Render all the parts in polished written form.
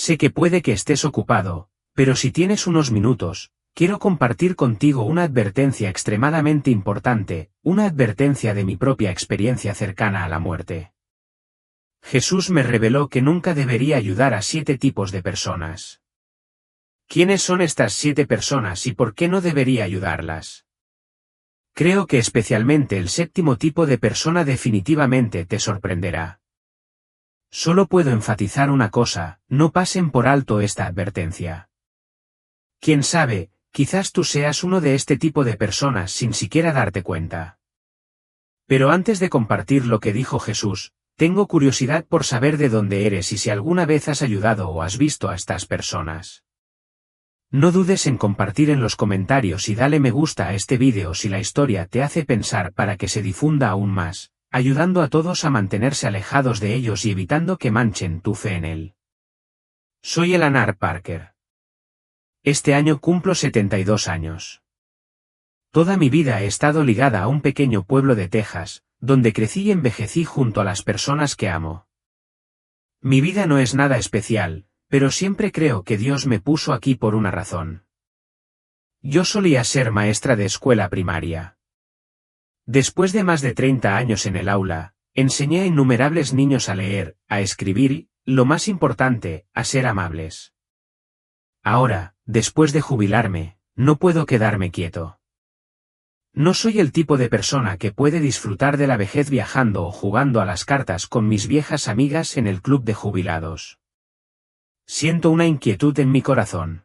Sé que puede que estés ocupado, pero si tienes unos minutos, quiero compartir contigo una advertencia extremadamente importante, una advertencia de mi propia experiencia cercana a la muerte. Jesús me reveló que nunca debería ayudar a 7 tipos de personas. ¿Quiénes son estas 7 personas y por qué no debería ayudarlas? Creo que especialmente el 7º tipo de persona definitivamente te sorprenderá. Solo puedo enfatizar una cosa, no pasen por alto esta advertencia. Quién sabe, quizás tú seas uno de este tipo de personas sin siquiera darte cuenta. Pero antes de compartir lo que dijo Jesús, tengo curiosidad por saber de dónde eres y si alguna vez has ayudado o has visto a estas personas. No dudes en compartir en los comentarios y dale me gusta a este vídeo si la historia te hace pensar para que se difunda aún más, ayudando a todos a mantenerse alejados de ellos y evitando que manchen tu fe en él. Soy Elan R. Parker. Este año cumplo 72 años. Toda mi vida he estado ligada a un pequeño pueblo de Texas, donde crecí y envejecí junto a las personas que amo. Mi vida no es nada especial, pero siempre creo que Dios me puso aquí por una razón. Yo solía ser maestra de escuela primaria. Después de más de 30 años en el aula, enseñé a innumerables niños a leer, a escribir y, lo más importante, a ser amables. Ahora, después de jubilarme, no puedo quedarme quieto. No soy el tipo de persona que puede disfrutar de la vejez viajando o jugando a las cartas con mis viejas amigas en el club de jubilados. Siento una inquietud en mi corazón.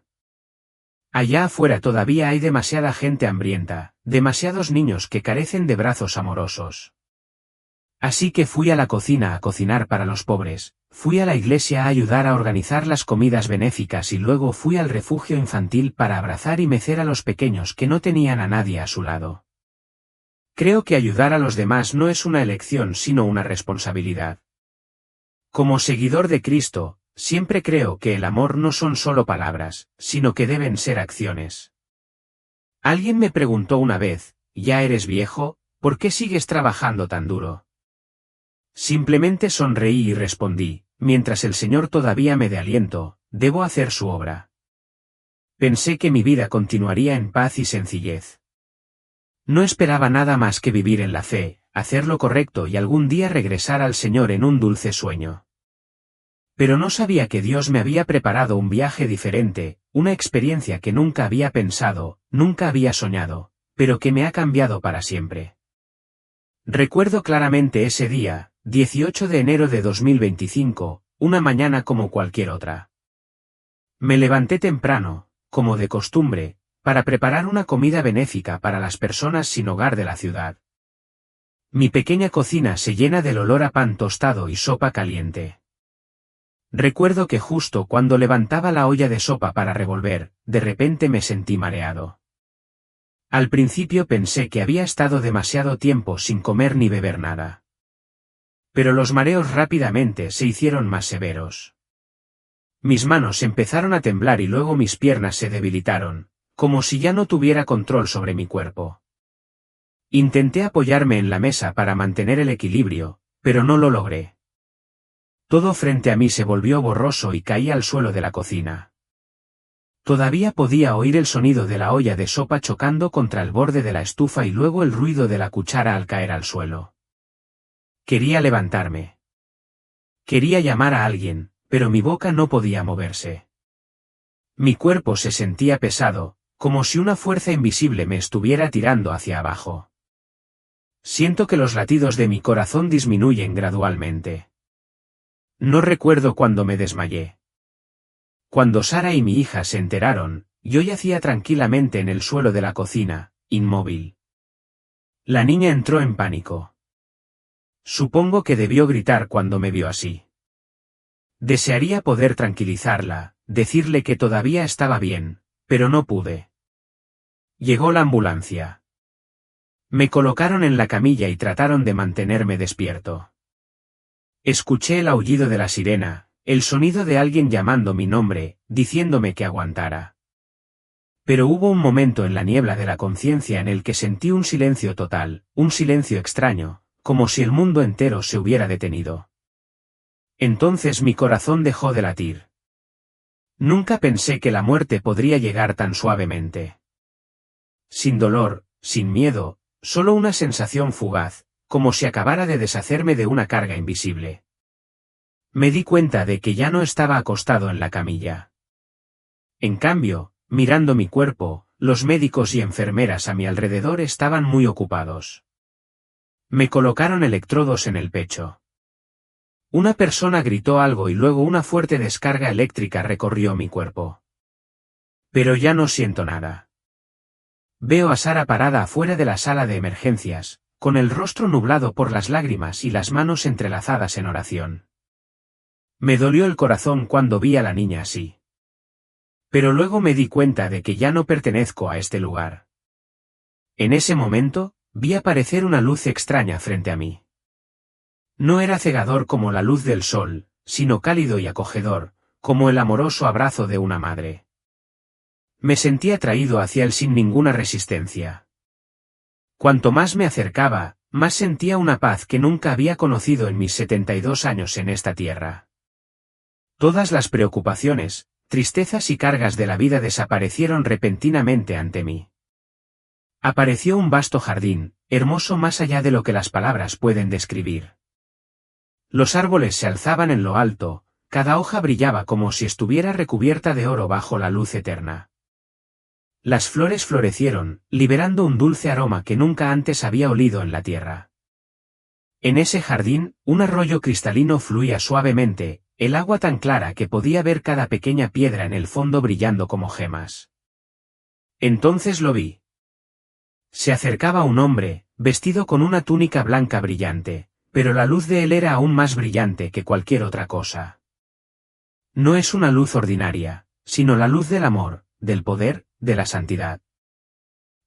Allá afuera todavía hay demasiada gente hambrienta, demasiados niños que carecen de brazos amorosos. Así que fui a la cocina a cocinar para los pobres, fui a la iglesia a ayudar a organizar las comidas benéficas y luego fui al refugio infantil para abrazar y mecer a los pequeños que no tenían a nadie a su lado. Creo que ayudar a los demás no es una elección sino una responsabilidad. Como seguidor de Cristo, siempre creo que el amor no son solo palabras, sino que deben ser acciones. Alguien me preguntó una vez, ¿ya eres viejo? ¿Por qué sigues trabajando tan duro? Simplemente sonreí y respondí, mientras el Señor todavía me dé aliento, debo hacer su obra. Pensé que mi vida continuaría en paz y sencillez. No esperaba nada más que vivir en la fe, hacer lo correcto y algún día regresar al Señor en un dulce sueño. Pero no sabía que Dios me había preparado un viaje diferente, una experiencia que nunca había pensado, nunca había soñado, pero que me ha cambiado para siempre. Recuerdo claramente ese día, 18 de enero de 2025, una mañana como cualquier otra. Me levanté temprano, como de costumbre, para preparar una comida benéfica para las personas sin hogar de la ciudad. Mi pequeña cocina se llena del olor a pan tostado y sopa caliente. Recuerdo que justo cuando levantaba la olla de sopa para revolver, de repente me sentí mareado. Al principio pensé que había estado demasiado tiempo sin comer ni beber nada. Pero los mareos rápidamente se hicieron más severos. Mis manos empezaron a temblar y luego mis piernas se debilitaron, como si ya no tuviera control sobre mi cuerpo. Intenté apoyarme en la mesa para mantener el equilibrio, pero no lo logré. Todo frente a mí se volvió borroso y caí al suelo de la cocina. Todavía podía oír el sonido de la olla de sopa chocando contra el borde de la estufa y luego el ruido de la cuchara al caer al suelo. Quería levantarme. Quería llamar a alguien, pero mi boca no podía moverse. Mi cuerpo se sentía pesado, como si una fuerza invisible me estuviera tirando hacia abajo. Siento que los latidos de mi corazón disminuyen gradualmente. No recuerdo cuándo me desmayé. Cuando Sara y mi hija se enteraron, yo yacía tranquilamente en el suelo de la cocina, inmóvil. La niña entró en pánico. Supongo que debió gritar cuando me vio así. Desearía poder tranquilizarla, decirle que todavía estaba bien, pero no pude. Llegó la ambulancia. Me colocaron en la camilla y trataron de mantenerme despierto. Escuché el aullido de la sirena, el sonido de alguien llamando mi nombre, diciéndome que aguantara. Pero hubo un momento en la niebla de la conciencia en el que sentí un silencio total, un silencio extraño, como si el mundo entero se hubiera detenido. Entonces mi corazón dejó de latir. Nunca pensé que la muerte podría llegar tan suavemente. Sin dolor, sin miedo, solo una sensación fugaz, como si acabara de deshacerme de una carga invisible. Me di cuenta de que ya no estaba acostado en la camilla. En cambio, mirando mi cuerpo, los médicos y enfermeras a mi alrededor estaban muy ocupados. Me colocaron electrodos en el pecho. Una persona gritó algo y luego una fuerte descarga eléctrica recorrió mi cuerpo. Pero ya no siento nada. Veo a Sara parada afuera de la sala de emergencias, con el rostro nublado por las lágrimas y las manos entrelazadas en oración. Me dolió el corazón cuando vi a la niña así. Pero luego me di cuenta de que ya no pertenezco a este lugar. En ese momento, vi aparecer una luz extraña frente a mí. No era cegador como la luz del sol, sino cálido y acogedor, como el amoroso abrazo de una madre. Me sentí atraído hacia él sin ninguna resistencia. Cuanto más me acercaba, más sentía una paz que nunca había conocido en mis 72 años en esta tierra. Todas las preocupaciones, tristezas y cargas de la vida desaparecieron repentinamente ante mí. Apareció un vasto jardín, hermoso más allá de lo que las palabras pueden describir. Los árboles se alzaban en lo alto, cada hoja brillaba como si estuviera recubierta de oro bajo la luz eterna. Las flores florecieron, liberando un dulce aroma que nunca antes había olido en la tierra. En ese jardín, un arroyo cristalino fluía suavemente, el agua tan clara que podía ver cada pequeña piedra en el fondo brillando como gemas. Entonces lo vi. Se acercaba un hombre, vestido con una túnica blanca brillante, pero la luz de él era aún más brillante que cualquier otra cosa. No es una luz ordinaria, sino la luz del amor, del poder, de la santidad.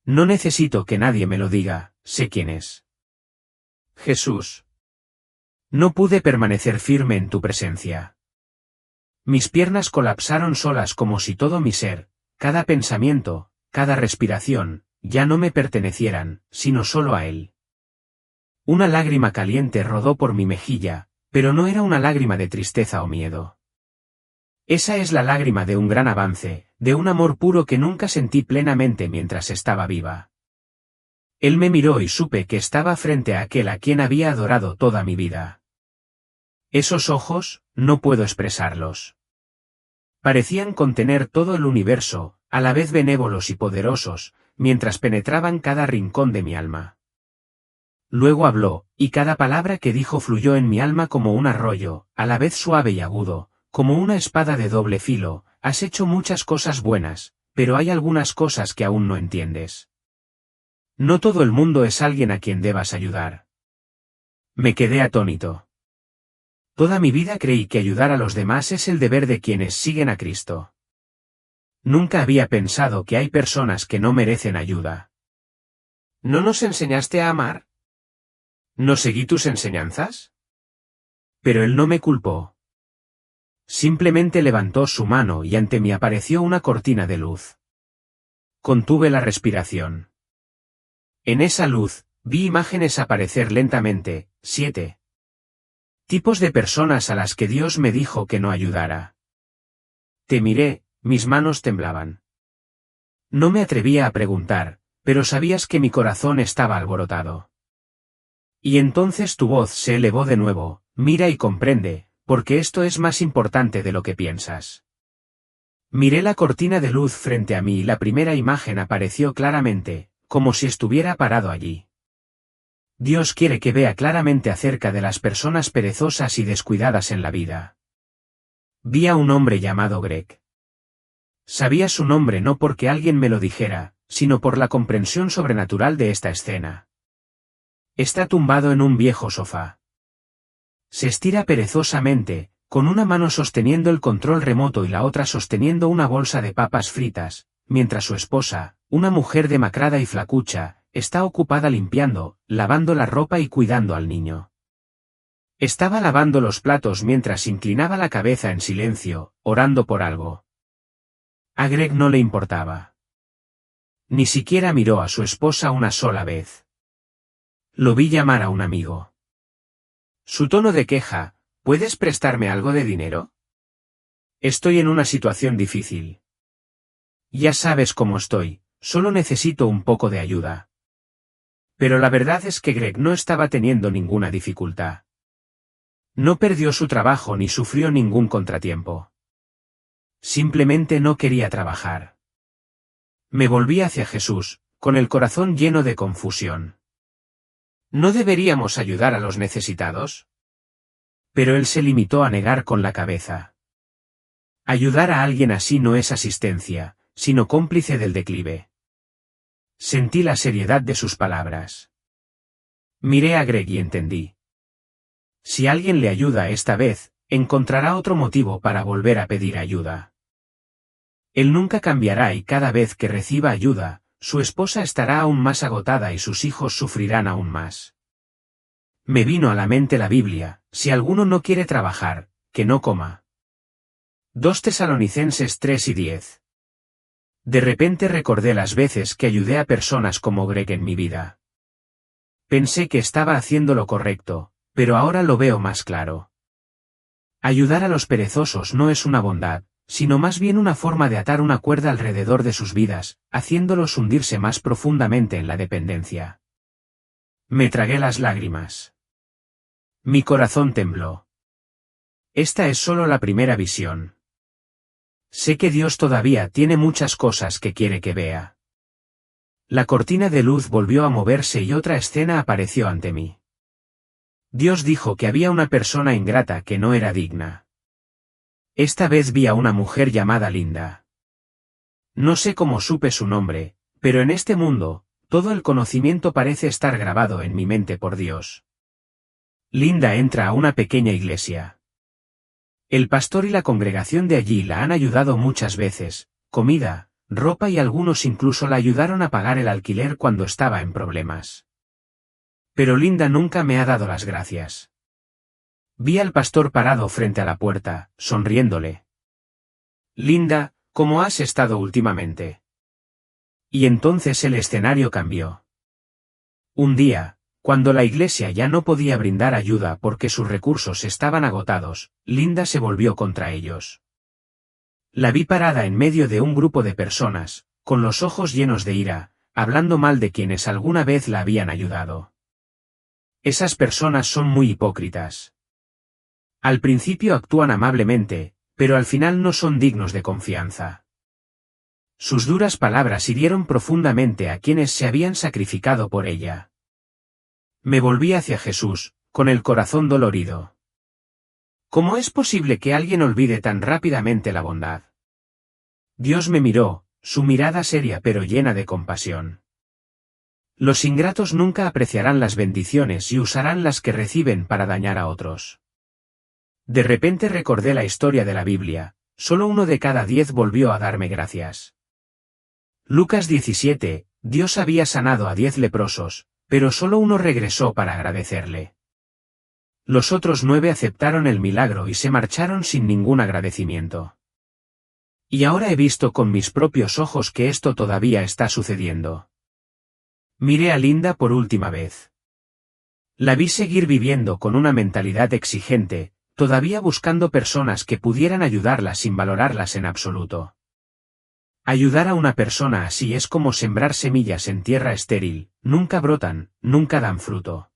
No necesito que nadie me lo diga, sé quién es. Jesús. No pude permanecer firme en tu presencia. Mis piernas colapsaron solas como si todo mi ser, cada pensamiento, cada respiración, ya no me pertenecieran, sino solo a él. Una lágrima caliente rodó por mi mejilla, pero no era una lágrima de tristeza o miedo. Esa es la lágrima de un gran avance, de un amor puro que nunca sentí plenamente mientras estaba viva. Él me miró y supe que estaba frente a aquel a quien había adorado toda mi vida. Esos ojos, no puedo expresarlos. Parecían contener todo el universo, a la vez benévolos y poderosos, mientras penetraban cada rincón de mi alma. Luego habló, y cada palabra que dijo fluyó en mi alma como un arroyo, a la vez suave y agudo, como una espada de doble filo. Has hecho muchas cosas buenas, pero hay algunas cosas que aún no entiendes. No todo el mundo es alguien a quien debas ayudar. Me quedé atónito. Toda mi vida creí que ayudar a los demás es el deber de quienes siguen a Cristo. Nunca había pensado que hay personas que no merecen ayuda. ¿No nos enseñaste a amar? ¿No seguí tus enseñanzas? Pero él no me culpó. Simplemente levantó su mano y ante mí apareció una cortina de luz. Contuve la respiración. En esa luz, vi imágenes aparecer lentamente, 7 tipos de personas a las que Dios me dijo que no ayudara. Te miré, mis manos temblaban. No me atrevía a preguntar, pero sabías que mi corazón estaba alborotado. Y entonces tu voz se elevó de nuevo, mira y comprende, porque esto es más importante de lo que piensas. Miré la cortina de luz frente a mí y la primera imagen apareció claramente, como si estuviera parado allí. Dios quiere que vea claramente acerca de las personas perezosas y descuidadas en la vida. Vi a un hombre llamado Greg. Sabía su nombre no porque alguien me lo dijera, sino por la comprensión sobrenatural de esta escena. Está tumbado en un viejo sofá. Se estira perezosamente, con una mano sosteniendo el control remoto y la otra sosteniendo una bolsa de papas fritas, mientras su esposa, una mujer demacrada y flacucha, está ocupada limpiando, lavando la ropa y cuidando al niño. Estaba lavando los platos mientras inclinaba la cabeza en silencio, orando por algo. A Greg no le importaba. Ni siquiera miró a su esposa una sola vez. Lo vi llamar a un amigo. Su tono de queja, ¿puedes prestarme algo de dinero? Estoy en una situación difícil. Ya sabes cómo estoy, solo necesito un poco de ayuda. Pero la verdad es que Greg no estaba teniendo ninguna dificultad. No perdió su trabajo ni sufrió ningún contratiempo. Simplemente no quería trabajar. Me volví hacia Jesús, con el corazón lleno de confusión. ¿No deberíamos ayudar a los necesitados? Pero él se limitó a negar con la cabeza. Ayudar a alguien así no es asistencia, sino cómplice del declive. Sentí la seriedad de sus palabras. Miré a Greg y entendí. Si alguien le ayuda esta vez, encontrará otro motivo para volver a pedir ayuda. Él nunca cambiará y cada vez que reciba ayuda, su esposa estará aún más agotada y sus hijos sufrirán aún más. Me vino a la mente la Biblia: si alguno no quiere trabajar, que no coma. 2 Tesalonicenses 3:10. De repente recordé las veces que ayudé a personas como Greg en mi vida. Pensé que estaba haciendo lo correcto, pero ahora lo veo más claro. Ayudar a los perezosos no es una bondad, sino más bien una forma de atar una cuerda alrededor de sus vidas, haciéndolos hundirse más profundamente en la dependencia. Me tragué las lágrimas. Mi corazón tembló. Esta es solo la primera visión. Sé que Dios todavía tiene muchas cosas que quiere que vea. La cortina de luz volvió a moverse y otra escena apareció ante mí. Dios dijo que había una persona ingrata que no era digna. Esta vez vi a una mujer llamada Linda. No sé cómo supe su nombre, pero en este mundo, todo el conocimiento parece estar grabado en mi mente por Dios. Linda entra a una pequeña iglesia. El pastor y la congregación de allí la han ayudado muchas veces: comida, ropa y algunos incluso la ayudaron a pagar el alquiler cuando estaba en problemas. Pero Linda nunca me ha dado las gracias. Vi al pastor parado frente a la puerta, sonriéndole. Linda, ¿cómo has estado últimamente? Y entonces el escenario cambió. Un día, cuando la iglesia ya no podía brindar ayuda porque sus recursos estaban agotados, Linda se volvió contra ellos. La vi parada en medio de un grupo de personas, con los ojos llenos de ira, hablando mal de quienes alguna vez la habían ayudado. Esas personas son muy hipócritas. Al principio actúan amablemente, pero al final no son dignos de confianza. Sus duras palabras hirieron profundamente a quienes se habían sacrificado por ella. Me volví hacia Jesús, con el corazón dolorido. ¿Cómo es posible que alguien olvide tan rápidamente la bondad? Dios me miró, su mirada seria pero llena de compasión. Los ingratos nunca apreciarán las bendiciones y usarán las que reciben para dañar a otros. De repente recordé la historia de la Biblia: solo 1 de cada 10 volvió a darme gracias. Lucas 17, Dios había sanado a 10 leprosos, pero solo uno regresó para agradecerle. Los otros 9 aceptaron el milagro y se marcharon sin ningún agradecimiento. Y ahora he visto con mis propios ojos que esto todavía está sucediendo. Miré a Linda por última vez. La vi seguir viviendo con una mentalidad exigente, todavía buscando personas que pudieran ayudarla sin valorarlas en absoluto. Ayudar a una persona así es como sembrar semillas en tierra estéril: nunca brotan, nunca dan fruto.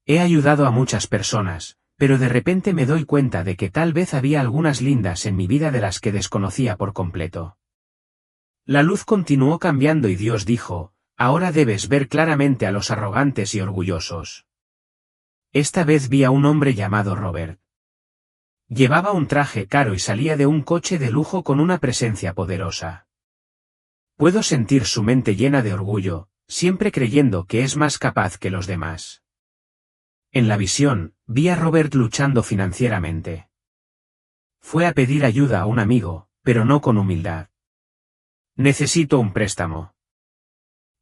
He ayudado a muchas personas, pero de repente me doy cuenta de que tal vez había algunas Lindas en mi vida de las que desconocía por completo. La luz continuó cambiando y Dios dijo: ahora debes ver claramente a los arrogantes y orgullosos. Esta vez vi a un hombre llamado Robert. Llevaba un traje caro y salía de un coche de lujo con una presencia poderosa. Puedo sentir su mente llena de orgullo, siempre creyendo que es más capaz que los demás. En la visión, vi a Robert luchando financieramente. Fue a pedir ayuda a un amigo, pero no con humildad. Necesito un préstamo.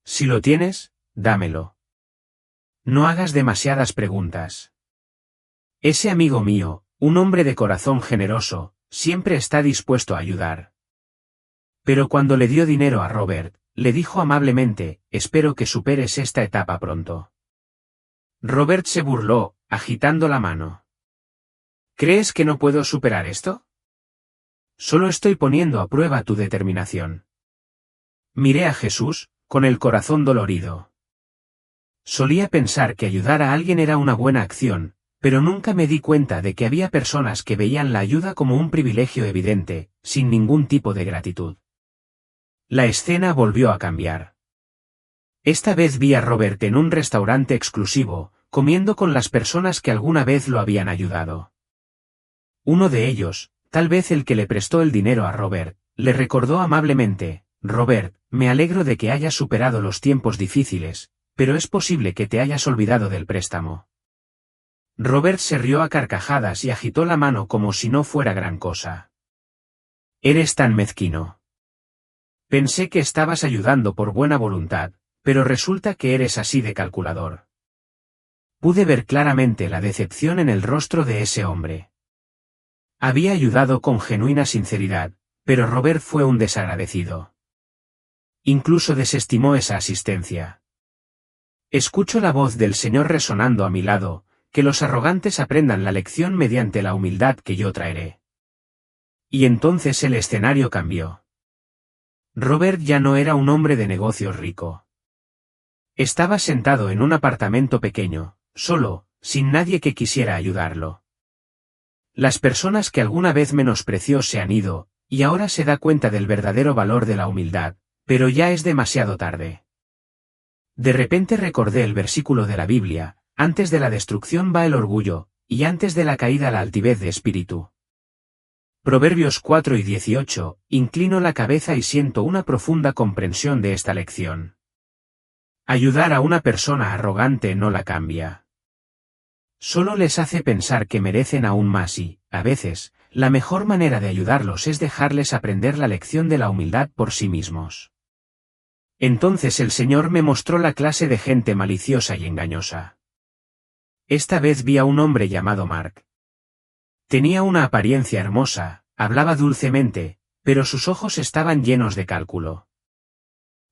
Si lo tienes, dámelo. No hagas demasiadas preguntas. Ese amigo mío, un hombre de corazón generoso, siempre está dispuesto a ayudar. Pero cuando le dio dinero a Robert, le dijo amablemente: espero que superes esta etapa pronto. Robert se burló, agitando la mano. ¿Crees que no puedo superar esto? Solo estoy poniendo a prueba tu determinación. Miré a Jesús, con el corazón dolorido. Solía pensar que ayudar a alguien era una buena acción, pero nunca me di cuenta de que había personas que veían la ayuda como un privilegio evidente, sin ningún tipo de gratitud. La escena volvió a cambiar. Esta vez vi a Robert en un restaurante exclusivo, comiendo con las personas que alguna vez lo habían ayudado. Uno de ellos, tal vez el que le prestó el dinero a Robert, le recordó amablemente: «Robert, me alegro de que hayas superado los tiempos difíciles, pero es posible que te hayas olvidado del préstamo». Robert se rió a carcajadas y agitó la mano como si no fuera gran cosa. «Eres tan mezquino. Pensé que estabas ayudando por buena voluntad, pero resulta que eres así de calculador». Pude ver claramente la decepción en el rostro de ese hombre. Había ayudado con genuina sinceridad, pero Robert fue un desagradecido. Incluso desestimó esa asistencia. Escucho la voz del Señor resonando a mi lado: «Que los arrogantes aprendan la lección mediante la humildad que yo traeré». Y entonces el escenario cambió. Robert ya no era un hombre de negocios rico. Estaba sentado en un apartamento pequeño, solo, sin nadie que quisiera ayudarlo. Las personas que alguna vez menospreció se han ido, y ahora se da cuenta del verdadero valor de la humildad, pero ya es demasiado tarde. De repente recordé el versículo de la Biblia: «Antes de la destrucción va el orgullo, y antes de la caída la altivez de espíritu». Proverbios 4:18, inclino la cabeza y siento una profunda comprensión de esta lección. Ayudar a una persona arrogante no la cambia. Solo les hace pensar que merecen aún más y, a veces, la mejor manera de ayudarlos es dejarles aprender la lección de la humildad por sí mismos. Entonces el Señor me mostró la clase de gente maliciosa y engañosa. Esta vez vi a un hombre llamado Mark. Tenía una apariencia hermosa, hablaba dulcemente, pero sus ojos estaban llenos de cálculo.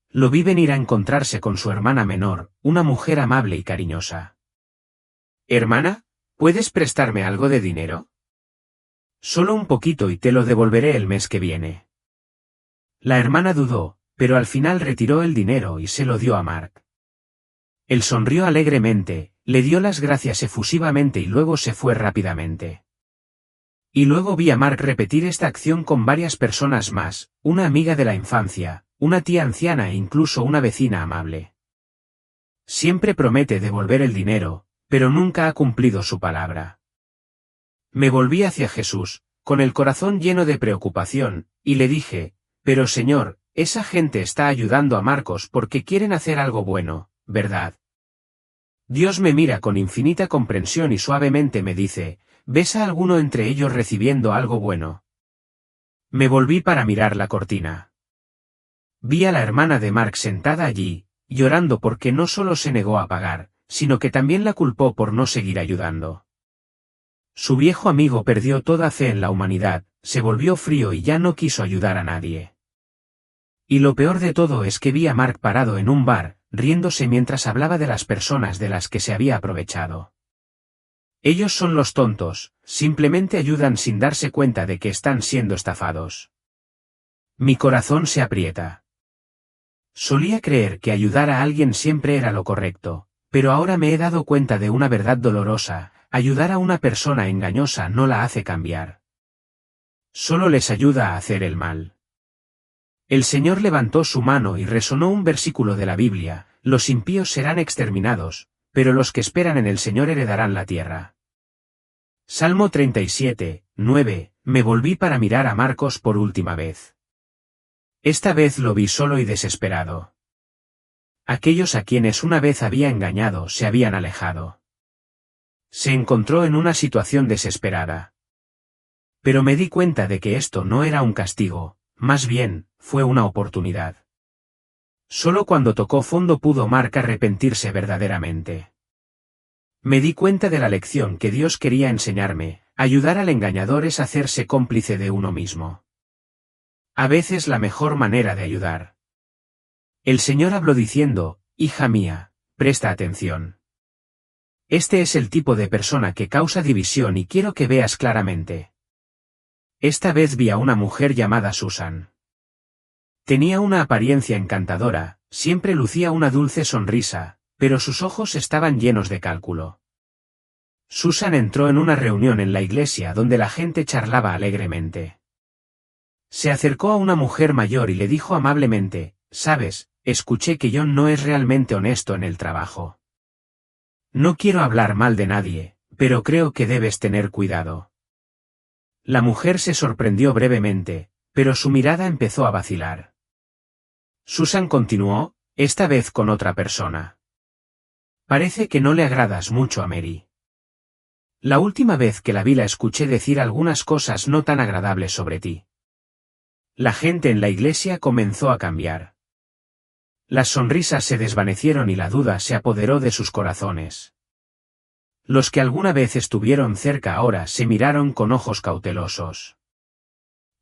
Lo vi venir a encontrarse con su hermana menor, una mujer amable y cariñosa. «Hermana, ¿puedes prestarme algo de dinero? Solo un poquito y te lo devolveré el mes que viene». La hermana dudó, pero al final retiró el dinero y se lo dio a Mark. Él sonrió alegremente, le dio las gracias efusivamente y luego se fue rápidamente. Y luego vi a Mark repetir esta acción con varias personas más: una amiga de la infancia, una tía anciana e incluso una vecina amable. Siempre promete devolver el dinero, pero nunca ha cumplido su palabra. Me volví hacia Jesús, con el corazón lleno de preocupación, y le dije: «Pero Señor, esa gente está ayudando a Marcos porque quieren hacer algo bueno, ¿verdad?». Dios me mira con infinita comprensión y suavemente me dice: «¿Ves a alguno entre ellos recibiendo algo bueno?». Me volví para mirar la cortina. Vi a la hermana de Mark sentada allí, llorando porque no solo se negó a pagar, sino que también la culpó por no seguir ayudando. Su viejo amigo perdió toda fe en la humanidad, se volvió frío y ya no quiso ayudar a nadie. Y lo peor de todo es que vi a Mark parado en un bar, riéndose mientras hablaba de las personas de las que se había aprovechado. Ellos son los tontos, simplemente ayudan sin darse cuenta de que están siendo estafados. Mi corazón se aprieta. Solía creer que ayudar a alguien siempre era lo correcto, pero ahora me he dado cuenta de una verdad dolorosa: ayudar a una persona engañosa no la hace cambiar. Solo les ayuda a hacer el mal. El Señor levantó su mano y resonó un versículo de la Biblia: «Los impíos serán exterminados, pero los que esperan en el Señor heredarán la tierra». Salmo 37, 9, me volví para mirar a Marcos por última vez. Esta vez lo vi solo y desesperado. Aquellos a quienes una vez había engañado se habían alejado. Se encontró en una situación desesperada. Pero me di cuenta de que esto no era un castigo, más bien, fue una oportunidad. Solo cuando tocó fondo pudo Mark arrepentirse verdaderamente. Me di cuenta de la lección que Dios quería enseñarme: ayudar al engañador es hacerse cómplice de uno mismo. A veces la mejor manera de ayudar. El Señor habló diciendo: «Hija mía, presta atención. Este es el tipo de persona que causa división y quiero que veas claramente. Esta vez vi a una mujer llamada Susan. Tenía una apariencia encantadora, siempre lucía una dulce sonrisa, pero sus ojos estaban llenos de cálculo. Susan entró en una reunión en la iglesia donde la gente charlaba alegremente. Se acercó a una mujer mayor y le dijo amablemente, «Sabes, escuché que John no es realmente honesto en el trabajo. No quiero hablar mal de nadie, pero creo que debes tener cuidado». La mujer se sorprendió brevemente, pero su mirada empezó a vacilar. Susan continuó, esta vez con otra persona. «Parece que no le agradas mucho a Mary. La última vez que la vi la escuché decir algunas cosas no tan agradables sobre ti». La gente en la iglesia comenzó a cambiar. Las sonrisas se desvanecieron y la duda se apoderó de sus corazones. Los que alguna vez estuvieron cerca ahora se miraron con ojos cautelosos.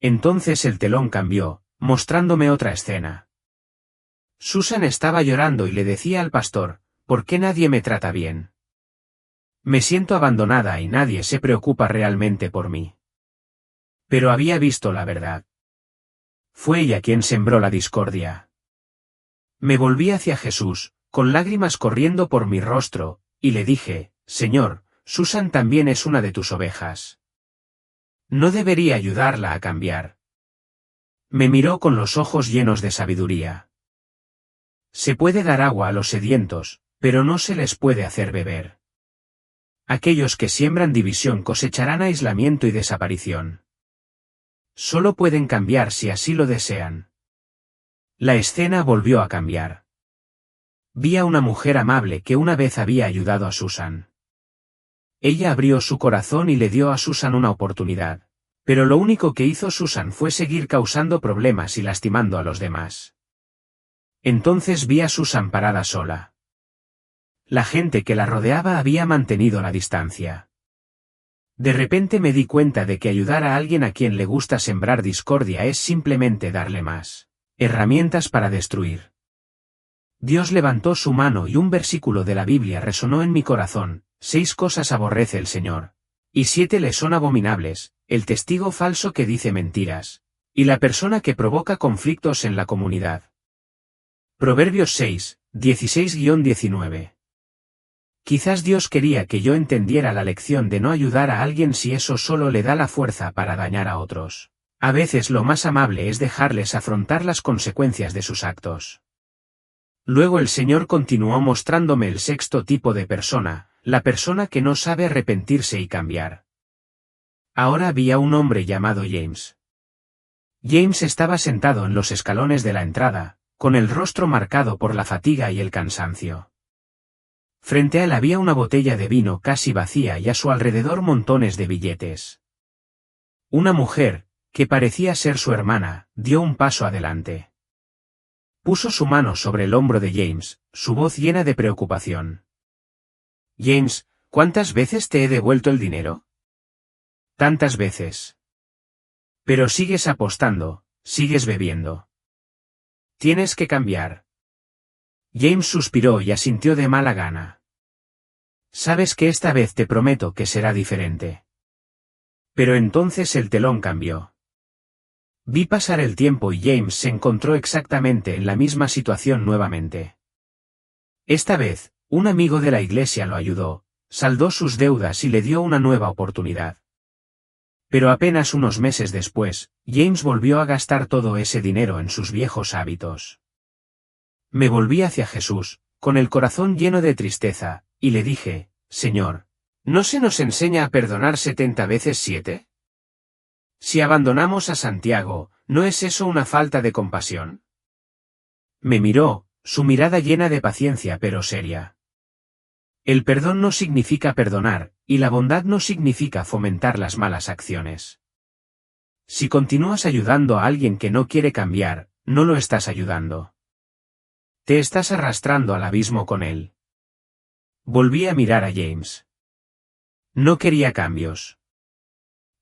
Entonces el telón cambió, mostrándome otra escena. Susan estaba llorando y le decía al pastor, «¿Por qué nadie me trata bien? Me siento abandonada y nadie se preocupa realmente por mí». Pero había visto la verdad. Fue ella quien sembró la discordia. Me volví hacia Jesús, con lágrimas corriendo por mi rostro, y le dije, «Señor, Susan también es una de tus ovejas. ¿No debería ayudarla a cambiar?». Me miró con los ojos llenos de sabiduría. Se puede dar agua a los sedientos, pero no se les puede hacer beber. Aquellos que siembran división cosecharán aislamiento y desaparición. Solo pueden cambiar si así lo desean. La escena volvió a cambiar. Vi a una mujer amable que una vez había ayudado a Susan. Ella abrió su corazón y le dio a Susan una oportunidad, pero lo único que hizo Susan fue seguir causando problemas y lastimando a los demás. Entonces vi a Susan parada sola. La gente que la rodeaba había mantenido la distancia. De repente me di cuenta de que ayudar a alguien a quien le gusta sembrar discordia es simplemente darle más herramientas para destruir. Dios levantó su mano y un versículo de la Biblia resonó en mi corazón, 6 cosas aborrece el Señor, y 7 le son abominables, el testigo falso que dice mentiras, y la persona que provoca conflictos en la comunidad. Proverbios 6, 16-19. Quizás Dios quería que yo entendiera la lección de no ayudar a alguien si eso solo le da la fuerza para dañar a otros. A veces lo más amable es dejarles afrontar las consecuencias de sus actos. Luego el Señor continuó mostrándome el 6º tipo de persona, la persona que no sabe arrepentirse y cambiar. Ahora vi a un hombre llamado James. James estaba sentado en los escalones de la entrada, con el rostro marcado por la fatiga y el cansancio. Frente a él había una botella de vino casi vacía y a su alrededor montones de billetes. Una mujer, que parecía ser su hermana, dio un paso adelante. Puso su mano sobre el hombro de James, su voz llena de preocupación. «James, ¿cuántas veces te he devuelto el dinero?». «Tantas veces». «Pero sigues apostando, sigues bebiendo. Tienes que cambiar». James suspiró y asintió de mala gana. «Sabes que esta vez te prometo que será diferente». Pero entonces el telón cambió. Vi pasar el tiempo y James se encontró exactamente en la misma situación nuevamente. Esta vez, un amigo de la iglesia lo ayudó, saldó sus deudas y le dio una nueva oportunidad. Pero apenas unos meses después, James volvió a gastar todo ese dinero en sus viejos hábitos. Me volví hacia Jesús, con el corazón lleno de tristeza, y le dije, «Señor, ¿no se nos enseña a perdonar 70 veces 7? Si abandonamos a Santiago, ¿no es eso una falta de compasión?». Me miró, su mirada llena de paciencia pero seria. El perdón no significa perdonar, y la bondad no significa fomentar las malas acciones. Si continúas ayudando a alguien que no quiere cambiar, no lo estás ayudando. Te estás arrastrando al abismo con él. Volví a mirar a James. No quería cambios.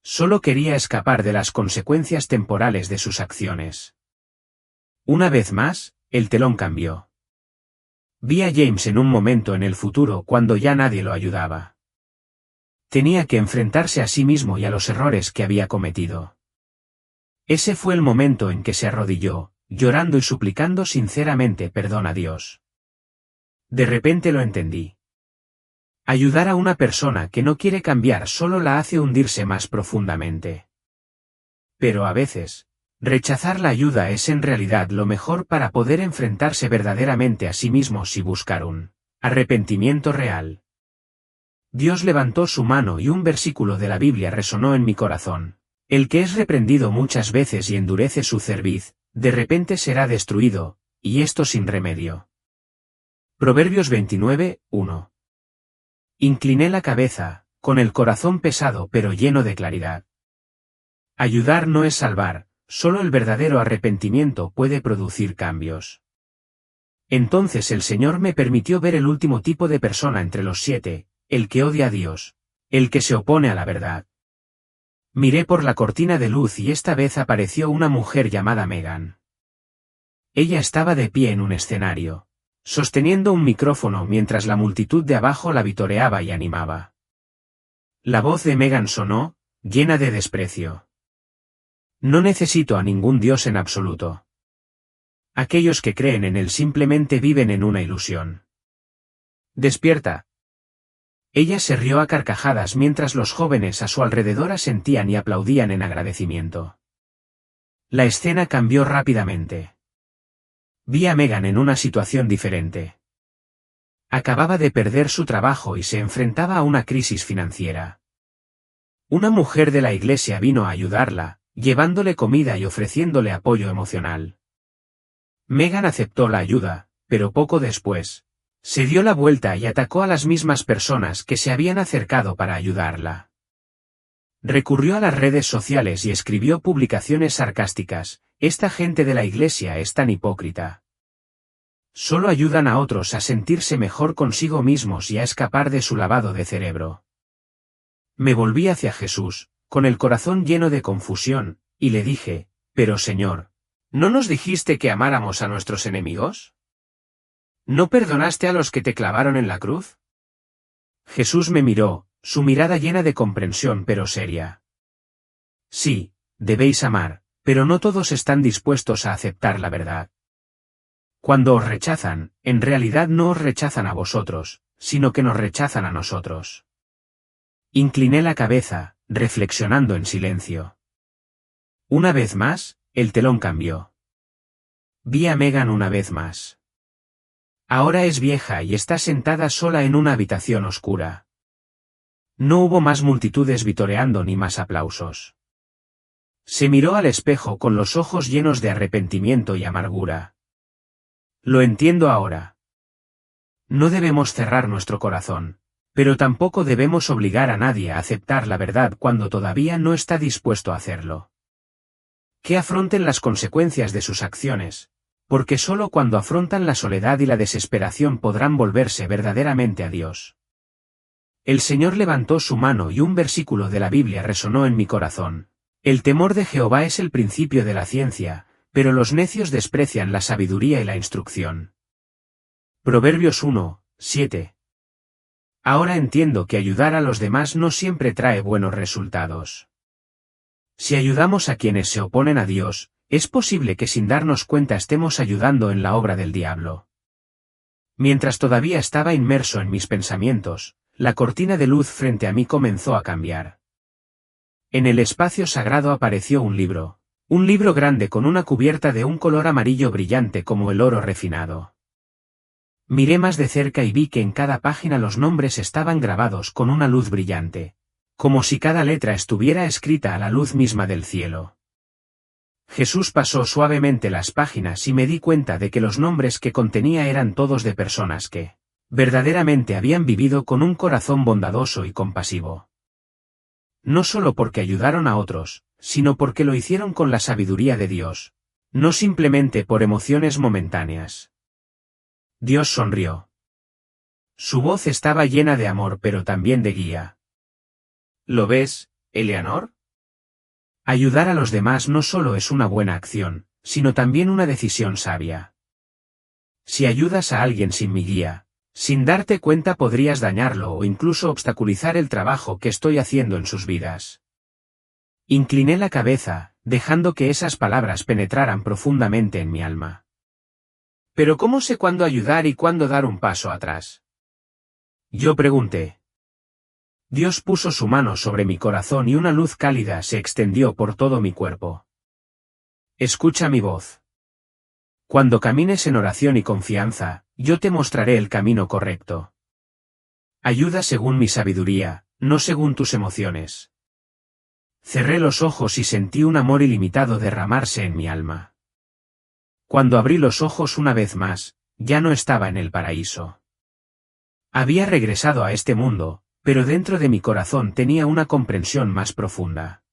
Solo quería escapar de las consecuencias temporales de sus acciones. Una vez más, el telón cambió. Vi a James en un momento en el futuro cuando ya nadie lo ayudaba. Tenía que enfrentarse a sí mismo y a los errores que había cometido. Ese fue el momento en que se arrodilló, llorando y suplicando sinceramente perdón a Dios. De repente lo entendí. Ayudar a una persona que no quiere cambiar solo la hace hundirse más profundamente. Pero a veces, rechazar la ayuda es en realidad lo mejor para poder enfrentarse verdaderamente a sí mismos y buscar un arrepentimiento real. Dios levantó su mano y un versículo de la Biblia resonó en mi corazón. El que es reprendido muchas veces y endurece su cerviz, de repente será destruido, y esto sin remedio. Proverbios 29, 1. Incliné la cabeza, con el corazón pesado pero lleno de claridad. Ayudar no es salvar, solo el verdadero arrepentimiento puede producir cambios. Entonces el Señor me permitió ver el último tipo de persona entre los 7, el que odia a Dios, el que se opone a la verdad. Miré por la cortina de luz y esta vez apareció una mujer llamada Megan. Ella estaba de pie en un escenario, sosteniendo un micrófono mientras la multitud de abajo la vitoreaba y animaba. La voz de Megan sonó, llena de desprecio. No necesito a ningún Dios en absoluto. Aquellos que creen en él simplemente viven en una ilusión. Despierta. Ella se rió a carcajadas mientras los jóvenes a su alrededor asentían y aplaudían en agradecimiento. La escena cambió rápidamente. Vi a Megan en una situación diferente. Acababa de perder su trabajo y se enfrentaba a una crisis financiera. Una mujer de la iglesia vino a ayudarla, llevándole comida y ofreciéndole apoyo emocional. Megan aceptó la ayuda, pero poco después, se dio la vuelta y atacó a las mismas personas que se habían acercado para ayudarla. Recurrió a las redes sociales y escribió publicaciones sarcásticas: esta gente de la iglesia es tan hipócrita. Solo ayudan a otros a sentirse mejor consigo mismos y a escapar de su lavado de cerebro. Me volví hacia Jesús, con el corazón lleno de confusión, y le dije: pero Señor, ¿no nos dijiste que amáramos a nuestros enemigos? ¿No perdonaste a los que te clavaron en la cruz? Jesús me miró, su mirada llena de comprensión pero seria. Sí, debéis amar, pero no todos están dispuestos a aceptar la verdad. Cuando os rechazan, en realidad no os rechazan a vosotros, sino que nos rechazan a nosotros. Incliné la cabeza, reflexionando en silencio. Una vez más, el telón cambió. Vi a Megan una vez más. Ahora es vieja y está sentada sola en una habitación oscura. No hubo más multitudes vitoreando ni más aplausos. Se miró al espejo con los ojos llenos de arrepentimiento y amargura. Lo entiendo ahora. No debemos cerrar nuestro corazón, pero tampoco debemos obligar a nadie a aceptar la verdad cuando todavía no está dispuesto a hacerlo. Que afronten las consecuencias de sus acciones, porque solo cuando afrontan la soledad y la desesperación podrán volverse verdaderamente a Dios. El Señor levantó su mano y un versículo de la Biblia resonó en mi corazón. El temor de Jehová es el principio de la ciencia, pero los necios desprecian la sabiduría y la instrucción. Proverbios 1, 7. Ahora entiendo que ayudar a los demás no siempre trae buenos resultados. Si ayudamos a quienes se oponen a Dios, es posible que sin darnos cuenta estemos ayudando en la obra del diablo. Mientras todavía estaba inmerso en mis pensamientos, la cortina de luz frente a mí comenzó a cambiar. En el espacio sagrado apareció un libro grande con una cubierta de un color amarillo brillante como el oro refinado. Miré más de cerca y vi que en cada página los nombres estaban grabados con una luz brillante, como si cada letra estuviera escrita a la luz misma del cielo. Jesús pasó suavemente las páginas y me di cuenta de que los nombres que contenía eran todos de personas que, verdaderamente habían vivido con un corazón bondadoso y compasivo. No solo porque ayudaron a otros, sino porque lo hicieron con la sabiduría de Dios, no simplemente por emociones momentáneas. Dios sonrió. Su voz estaba llena de amor pero también de guía. ¿Lo ves, Eleanor? Ayudar a los demás no solo es una buena acción, sino también una decisión sabia. Si ayudas a alguien sin mi guía, sin darte cuenta podrías dañarlo o incluso obstaculizar el trabajo que estoy haciendo en sus vidas. Incliné la cabeza, dejando que esas palabras penetraran profundamente en mi alma. ¿Pero cómo sé cuándo ayudar y cuándo dar un paso atrás? Yo pregunté. Dios puso su mano sobre mi corazón y una luz cálida se extendió por todo mi cuerpo. Escucha mi voz. Cuando camines en oración y confianza, yo te mostraré el camino correcto. Ayuda según mi sabiduría, no según tus emociones. Cerré los ojos y sentí un amor ilimitado derramarse en mi alma. Cuando abrí los ojos una vez más, ya no estaba en el paraíso. Había regresado a este mundo, pero dentro de mi corazón tenía una comprensión más profunda.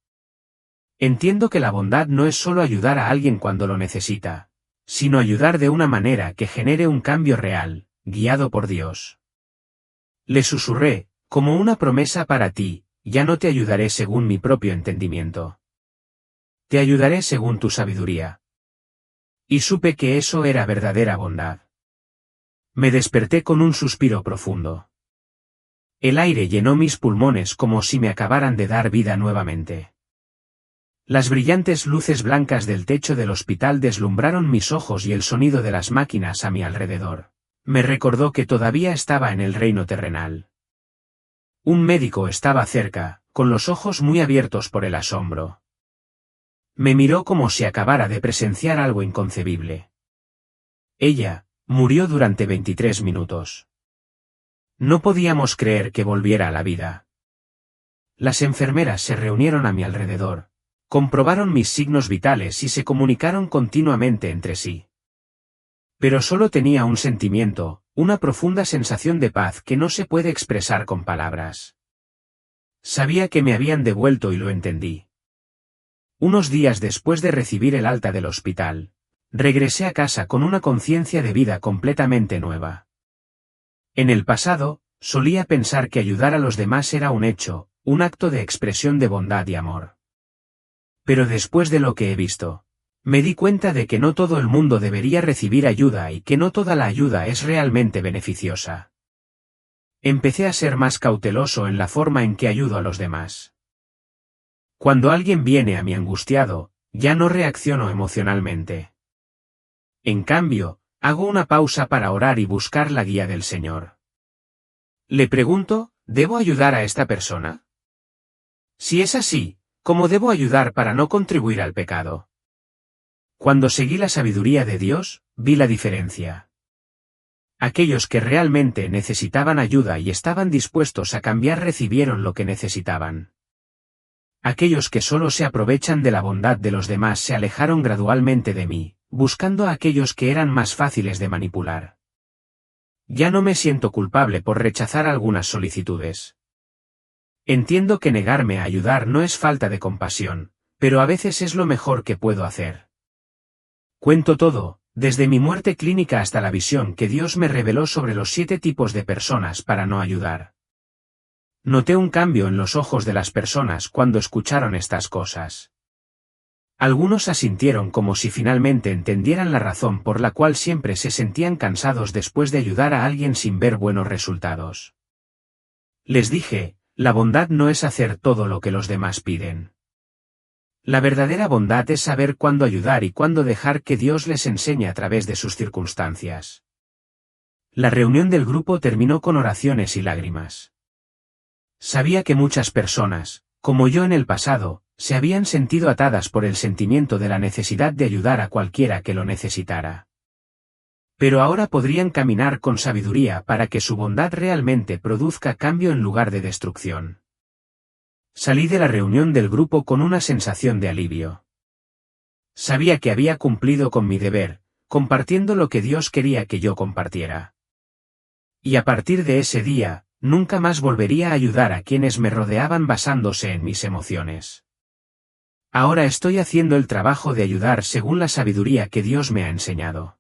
Entiendo que la bondad no es solo ayudar a alguien cuando lo necesita, sino ayudar de una manera que genere un cambio real, guiado por Dios. Le susurré, como una promesa para ti, ya no te ayudaré según mi propio entendimiento. Te ayudaré según tu sabiduría. Y supe que eso era verdadera bondad. Me desperté con un suspiro profundo. El aire llenó mis pulmones como si me acabaran de dar vida nuevamente. Las brillantes luces blancas del techo del hospital deslumbraron mis ojos y el sonido de las máquinas a mi alrededor me recordó que todavía estaba en el reino terrenal. Un médico estaba cerca, con los ojos muy abiertos por el asombro. Me miró como si acabara de presenciar algo inconcebible. Ella murió durante 23 minutos. No podíamos creer que volviera a la vida. Las enfermeras se reunieron a mi alrededor, comprobaron mis signos vitales y se comunicaron continuamente entre sí. Pero solo tenía un sentimiento, una profunda sensación de paz que no se puede expresar con palabras. Sabía que me habían devuelto y lo entendí. Unos días después de recibir el alta del hospital, regresé a casa con una conciencia de vida completamente nueva. En el pasado, solía pensar que ayudar a los demás era un hecho, un acto de expresión de bondad y amor. Pero después de lo que he visto, me di cuenta de que no todo el mundo debería recibir ayuda y que no toda la ayuda es realmente beneficiosa. Empecé a ser más cauteloso en la forma en que ayudo a los demás. Cuando alguien viene a mí angustiado, ya no reacciono emocionalmente. En cambio, hago una pausa para orar y buscar la guía del Señor. Le pregunto, ¿debo ayudar a esta persona? Si es así, ¿cómo debo ayudar para no contribuir al pecado? Cuando seguí la sabiduría de Dios, vi la diferencia. Aquellos que realmente necesitaban ayuda y estaban dispuestos a cambiar recibieron lo que necesitaban. Aquellos que solo se aprovechan de la bondad de los demás se alejaron gradualmente de mí, buscando a aquellos que eran más fáciles de manipular. Ya no me siento culpable por rechazar algunas solicitudes. Entiendo que negarme a ayudar no es falta de compasión, pero a veces es lo mejor que puedo hacer. Cuento todo, desde mi muerte clínica hasta la visión que Dios me reveló sobre los 7 tipos de personas para no ayudar. Noté un cambio en los ojos de las personas cuando escucharon estas cosas. Algunos asintieron como si finalmente entendieran la razón por la cual siempre se sentían cansados después de ayudar a alguien sin ver buenos resultados. Les dije, la bondad no es hacer todo lo que los demás piden. La verdadera bondad es saber cuándo ayudar y cuándo dejar que Dios les enseñe a través de sus circunstancias. La reunión del grupo terminó con oraciones y lágrimas. Sabía que muchas personas, como yo en el pasado, se habían sentido atadas por el sentimiento de la necesidad de ayudar a cualquiera que lo necesitara. Pero ahora podrían caminar con sabiduría para que su bondad realmente produzca cambio en lugar de destrucción. Salí de la reunión del grupo con una sensación de alivio. Sabía que había cumplido con mi deber, compartiendo lo que Dios quería que yo compartiera. Y a partir de ese día, nunca más volvería a ayudar a quienes me rodeaban basándose en mis emociones. Ahora estoy haciendo el trabajo de ayudar según la sabiduría que Dios me ha enseñado.